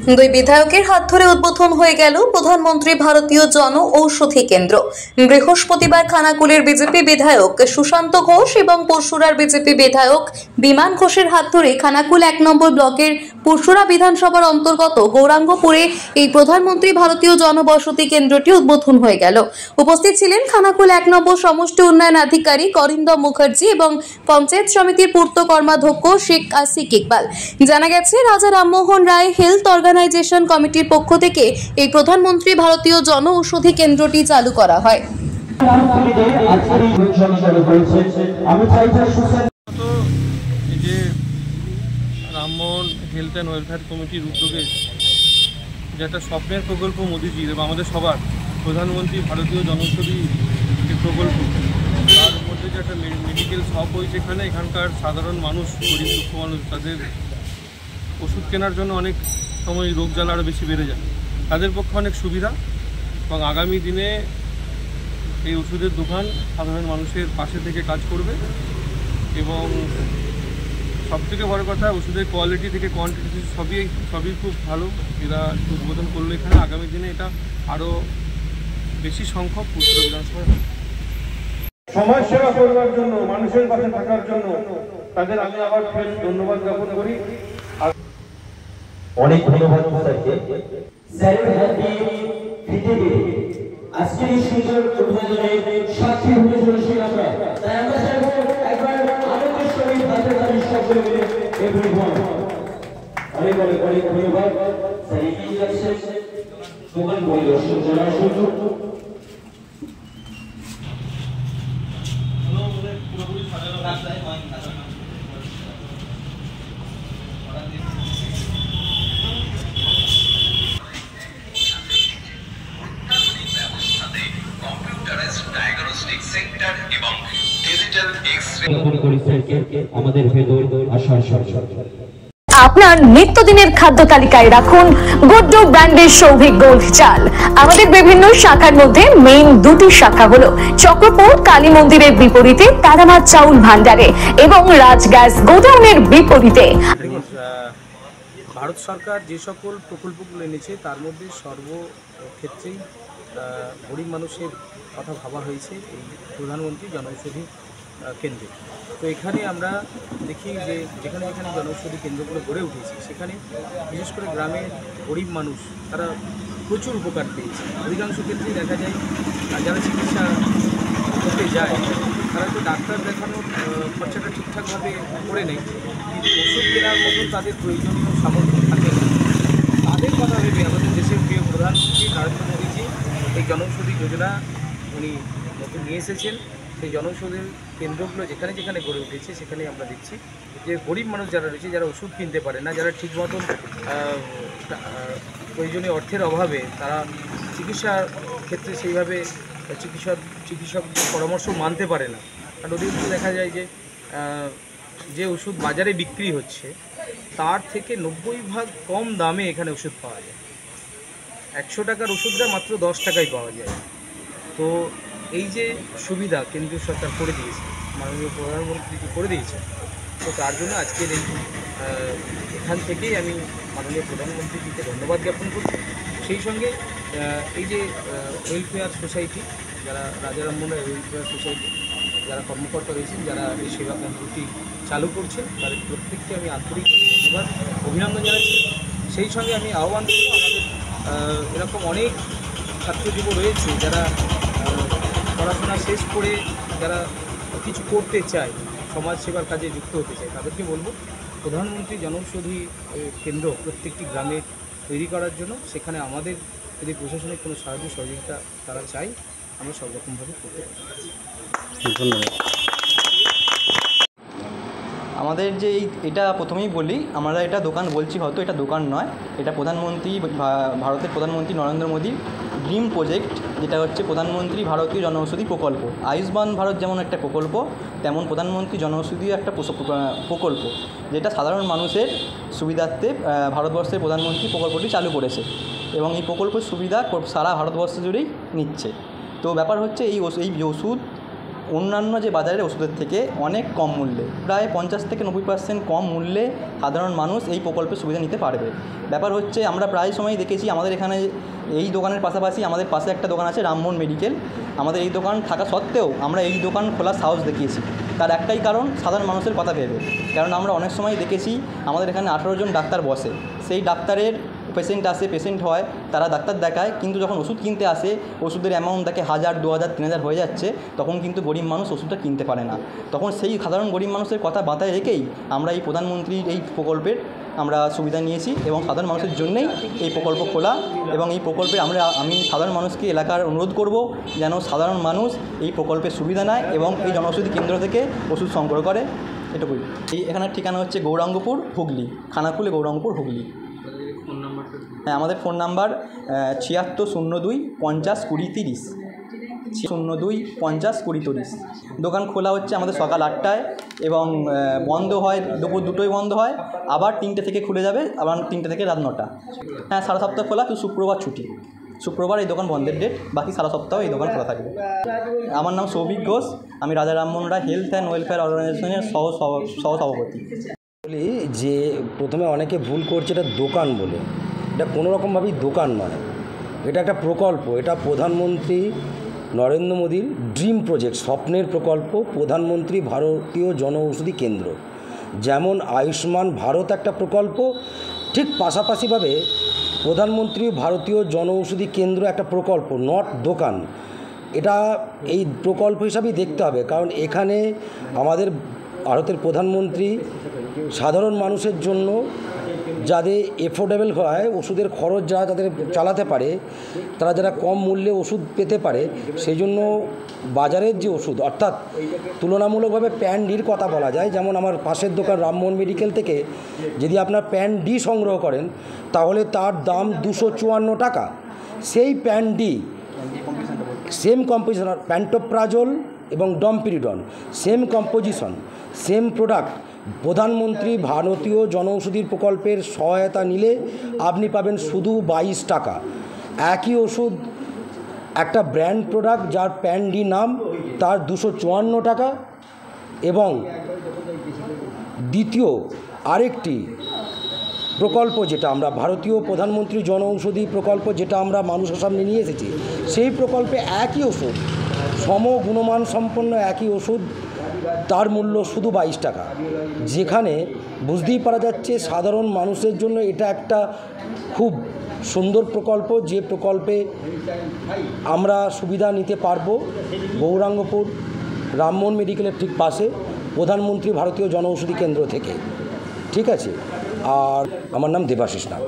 দুই বিধায়কের হাত ধরে উদ্বোধন হয়ে গেল প্রধানমন্ত্রী ভারতীয় জন ঔষধি কেন্দ্র। বৃহস্পতিবার খানাকুলের বিজেপি বিধায়ক সুশান্ত ঘোষ এবং পরশুরার বিজেপি বিধায়ক বিমান ঘোষের হাত ধরে খানাকুল ১ নম্বর ব্লকের পরশুরা বিধানসভার অন্তর্গত গৌরাঙ্গপুরে এই প্রধানমন্ত্রী ভারতীয় জনবসতি কেন্দ্রটি উদ্বোধন হয়ে গেল। উপস্থিত ছিলেন খানাকুল ১ নম্বর সমষ্টি উন্নয়ন আধিকারিক অরিন্দম মুখার্জি এবং পঞ্চায়েত সমিতির পূর্ত কর্মাধ্যক্ষ শেখ আসিক ইকবাল। জানা গেছে, রাজা রামমোহন রায় হেলথ অর্গানাইজেশন কমিটির পক্ষ থেকে এই প্রধানমন্ত্রী ভারতীয় জন ঔষধি কেন্দ্রটি চালু করা হয়। রামমোহন হেলথ অ্যান্ড ওয়েলফেয়ার কমিটির উদ্যোগে যেটা স্বপ্নের প্রকল্প মোদিজির এবং আমাদের সবার প্রধানমন্ত্রী ভারতীয় জনঔষধি প্রকল্প, তার মধ্যে যে একটা মেডিকেল শপ হয়েছে এখানকার সাধারণ মানুষ, গরিব দুঃখ মানুষ, তাদের ওষুধ কেনার জন্য অনেক সময় রোগ জ্বালা আরও বেশি বেড়ে যায়, তাদের পক্ষে অনেক সুবিধা এবং আগামী দিনে এই ওষুধের দোকান সাধারণ মানুষের পাশে থেকে কাজ করবে এবং সবথেকে বড় কথা ওষুধের কোয়ালিটি থেকে কোয়ান্টিটি সবই খুব ভালো। এরা উদ্বোধন করলো এখানে, আগামী দিনে এটা আরও বেশি সংখ্যক পুত্র বিধানসভায় সমাজ সেবা করবার জন্য, মানুষের পাশে থাকার জন্য তাদের আমি আবার ফের ধন্যবাদ জ্ঞাপন করি। অনেক ধন্যবাদ স্যারকে। স্যারের হাতে পৃথিবী আজকের এই সুন্দর উদ্বোধনের সাক্ষী হতে চলেছি আমরা। তাই আমরা চাইবো একবার আনন্দের সহিত হাতে তালি সকলে মিলে এভরিওয়ান। অনেক অনেক অনেক ধন্যবাদ স্যার। এগিয়ে যাচ্ছে দোকান পরিদর্শন করার সুযোগ। আপনার নিত্যদিনের খাদ্য তালিকায় রাখুন গুড্ডু ব্র্যান্ডের সৌভিক গোল্ড চাল। আমাদের বিভিন্ন শাখার মধ্যে মেইন দুটি শাখা হলো চক্রপুর কালী মন্দিরের বিপরীতে তারামার চাউল ভান্ডারে এবং রাজ গ্যাস গোডাউনের বিপরীতে। ভারত সরকার যে সকল প্রকল্পগুলো এনেছে তার মধ্যে সর্বক্ষেত্রেই গরিব মানুষের কথা ভাবা হয়েছে এই প্রধানমন্ত্রী জনঔষধি কেন্দ্রে। তো এখানে আমরা দেখি যে যেখানে যেখানে জনঔষধি কেন্দ্রগুলো গড়ে উঠেছে সেখানে বিশেষ করে গ্রামের গরিব মানুষ তারা প্রচুর উপকার পেয়েছে। অধিকাংশ ক্ষেত্রেই দেখা যায় যারা চিকিৎসা করতে যায় তারা তো ডাক্তার দেখানোর খরচাটা ঠিকঠাকভাবে করে নেয়, কিন্তু ওষুধ কেনার মতন তাদের প্রয়োজনীয় সামর্থ্য থাকে না। তাদের কথা ভেবে আমাদের দেশের প্রিয় প্রধানমন্ত্রী নরেন্দ্র মোদীজি এই জনঔষধি যোজনা উনি নতুন নিয়ে এসেছেন। সেই জনঔষধের কেন্দ্রগুলো যেখানে যেখানে গড়ে উঠেছে সেখানে আমরা দেখছি যে গরিব মানুষ যারা রয়েছে, যারা ওষুধ কিনতে পারে না, যারা ঠিক মতন প্রয়োজনীয় অর্থের অভাবে তারা চিকিৎসার ক্ষেত্রে সেইভাবে চিকিৎসক পরামর্শ মানতে পারে না। কারণ অধিকাংশ দেখা যায় যে ওষুধ বাজারে বিক্রি হচ্ছে তার থেকে ৯০% কম দামে এখানে ওষুধ পাওয়া যায়। ১০০ টাকার ওষুধটা মাত্র ১০ টাকায় পাওয়া যায়। তো এই যে সুবিধা কেন্দ্রীয় সরকার করে দিয়েছে, মাননীয় প্রধানমন্ত্রী করে দিয়েছে, তো তার জন্য আজকের এখান থেকেই আমি মাননীয় প্রধানমন্ত্রীকে ধন্যবাদ জ্ঞাপন করছি। সেই সঙ্গে এই যে ওয়েলফেয়ার সোসাইটি, যারা রাজা রামমোহন রায় ওয়েলফেয়ার সোসাইটি যারা কর্মকর্তা রয়েছেন, যারা এই সেবা কেন্দ্রটি চালু করছেন, তাদের প্রত্যেককে আমি আন্তরিক ধন্যবাদ অভিনন্দন জানাচ্ছি। সেই সঙ্গে আমি আহ্বান করব, আমাদের এরকম অনেক ছাত্রযুব রয়েছে যারা পড়াশোনা শেষ করে যারা কিছু করতে চায়, সমাজ সেবার কাজে যুক্ত হতে চায়, তাদেরকে বলবো প্রধানমন্ত্রী জনঔষধি কেন্দ্র প্রত্যেকটি গ্রামে তৈরি করার জন্য। সেখানে আমাদের যদি প্রশাসনিক কোনো সাহায্য সহযোগিতা তারা চাই, আমরা সব রকমভাবে করতে পারি। ধন্যবাদ। আমাদের যে এটা প্রথমেই বলি, আমরা এটা দোকান বলছি, হয়তো এটা দোকান নয়, এটা ভারতের প্রধানমন্ত্রী নরেন্দ্র মোদীর ড্রিম প্রজেক্ট, যেটা হচ্ছে প্রধানমন্ত্রী ভারতীয় জনঔষধি প্রকল্প। আয়ুষ্মান ভারত যেমন একটা প্রকল্প, তেমন প্রধানমন্ত্রী জনঔষধিও একটা প্রকল্প, যেটা সাধারণ মানুষের সুবিধার্থে ভারতবর্ষের প্রধানমন্ত্রী প্রকল্পটি চালু করেছে এবং এই প্রকল্পের সুবিধা সারা ভারতবর্ষ জুড়েই নিচ্ছে। তো ব্যাপার হচ্ছে এই ওষুধ অন্যান্য যে বাজারের ওষুধের থেকে অনেক কম মূল্যে, প্রায় 50 থেকে 90% কম মূল্যে সাধারণ মানুষ এই প্রকল্পের সুবিধা নিতে পারবে। ব্যাপার হচ্ছে আমরা প্রায় সময় দেখেছি আমাদের এখানে এই দোকানের পাশাপাশি আমাদের পাশে একটা দোকান আছে রামমোহন মেডিকেল। আমাদের এই দোকান থাকা সত্ত্বেও আমরা এই দোকান খোলার সাহস দেখিয়েছি। তার একটাই কারণ, সাধারণ মানুষের কথা ভেবে। কারণ আমরা অনেক সময় দেখেছি আমাদের এখানে 18 জন ডাক্তার বসে, সেই ডাক্তারের পেশেন্ট আসে, পেশেন্ট হয়, তারা ডাক্তার দেখায়, কিন্তু যখন ওষুধ কিনতে আসে ওষুধের অ্যামাউন্ট দেখে 1000, 2000, 3000 হয়ে যাচ্ছে, তখন কিন্তু গরিব মানুষ ওষুধটা কিনতে পারে না। তখন সেই সাধারণ গরিব মানুষের কথা মাথায় রেখেই আমরা এই প্রধানমন্ত্রীর এই প্রকল্পের আমরা সুবিধা নিয়েছি এবং সাধারণ মানুষের জন্যই এই প্রকল্প খোলা। এবং এই প্রকল্পে আমি সাধারণ মানুষকে এলাকার অনুরোধ করব যেন সাধারণ মানুষ এই প্রকল্পের সুবিধা নেয় এবং এই জনঔষধি কেন্দ্র থেকে ওষুধ সংগ্রহ করে, এটুকুই। এখানের ঠিকানা হচ্ছে গৌরাঙ্গপুর, হুগলি, খানাকুলে গৌরাঙ্গপুর, হুগলি। হ্যাঁ, আমাদের ফোন নাম্বার 7602 50 20 30, 02 50 20 30। দোকান খোলা হচ্ছে আমাদের সকাল 8টায় এবং বন্ধ হয় দুপুর 2টোয় বন্ধ হয়, আবার 3টে থেকে খুলে যাবে, আবার 3টে থেকে রাত 9টা। হ্যাঁ, সারা সপ্তাহ খোলা, তো শুক্রবার ছুটি। শুক্রবার এই দোকান বন্ধের ডেট, বাকি সারা সপ্তাহ এই দোকান খোলা থাকবে। আমার নাম সৌভিক ঘোষ, আমি রাজা Rammohan Roy health and welfare অর্গানাইজেশনের সহসভাপতি। বলি যে প্রথমে অনেকে ভুল করছে এটা দোকান বলে। এটা কোনো রকমভাবেই দোকান নয়, এটা একটা প্রকল্প। এটা প্রধানমন্ত্রী নরেন্দ্র মোদীর ড্রিম প্রজেক্ট, স্বপ্নের প্রকল্প, প্রধানমন্ত্রী ভারতীয় জনঔষধি কেন্দ্র। যেমন আয়ুষ্মান ভারত একটা প্রকল্প, ঠিক পাশাপাশিভাবে প্রধানমন্ত্রী ভারতীয় জনঔষধি কেন্দ্র একটা প্রকল্প, নট দোকান। এটা এই প্রকল্প হিসাবেই দেখতে হবে, কারণ এখানে আমাদের ভারতের প্রধানমন্ত্রী সাধারণ মানুষের জন্য যাদের এফোর্ডেবল হয়, ওষুধের খরচ যারা যাদের চালাতে পারে, তারা যারা কম মূল্যে ওষুধ পেতে পারে, সেই জন্য বাজারের যে ওষুধ, অর্থাৎ তুলনামূলকভাবে প্যান ডির কথা বলা যায়। যেমন আমার পাশের দোকান রামমোহন মেডিকেল থেকে যদি আপনার প্যান ডি সংগ্রহ করেন তাহলে তার দাম 254 টাকা। সেই pan D same composition, pantoprazole এবং ডমপিরিডন সেম কম্পোজিশন, সেম প্রোডাক্ট, প্রধানমন্ত্রী ভারতীয় জনঔষধির প্রকল্পের সহায়তা নিলে আপনি পাবেন শুধু 22 টাকা। একই ওষুধ, একটা ব্র্যান্ড প্রোডাক্ট যার প্যান ডি নাম, তার 254 টাকা। এবং দ্বিতীয় আরেকটি প্রকল্প যেটা আমরা ভারতীয় প্রধানমন্ত্রী জনঔষধি প্রকল্প, যেটা আমরা মানুষের সামনে নিয়ে এসেছি, সেই প্রকল্পে একই ওষুধ, সমগুণমান সম্পন্ন একই ওষুধ, তার মূল্য শুধু 22 টাকা। যেখানে বুঝতেই পারা যাচ্ছে সাধারণ মানুষের জন্য এটা একটা খুব সুন্দর প্রকল্প, যে প্রকল্পে আমরা সুবিধা নিতে পারবো। গৌরাঙ্গপুর রামমোহন মেডিকেলের ঠিক পাশে প্রধানমন্ত্রী ভারতীয় জনঔষধি কেন্দ্র থেকে। ঠিক আছে, আর আমার নাম দেবাশিস নাগ।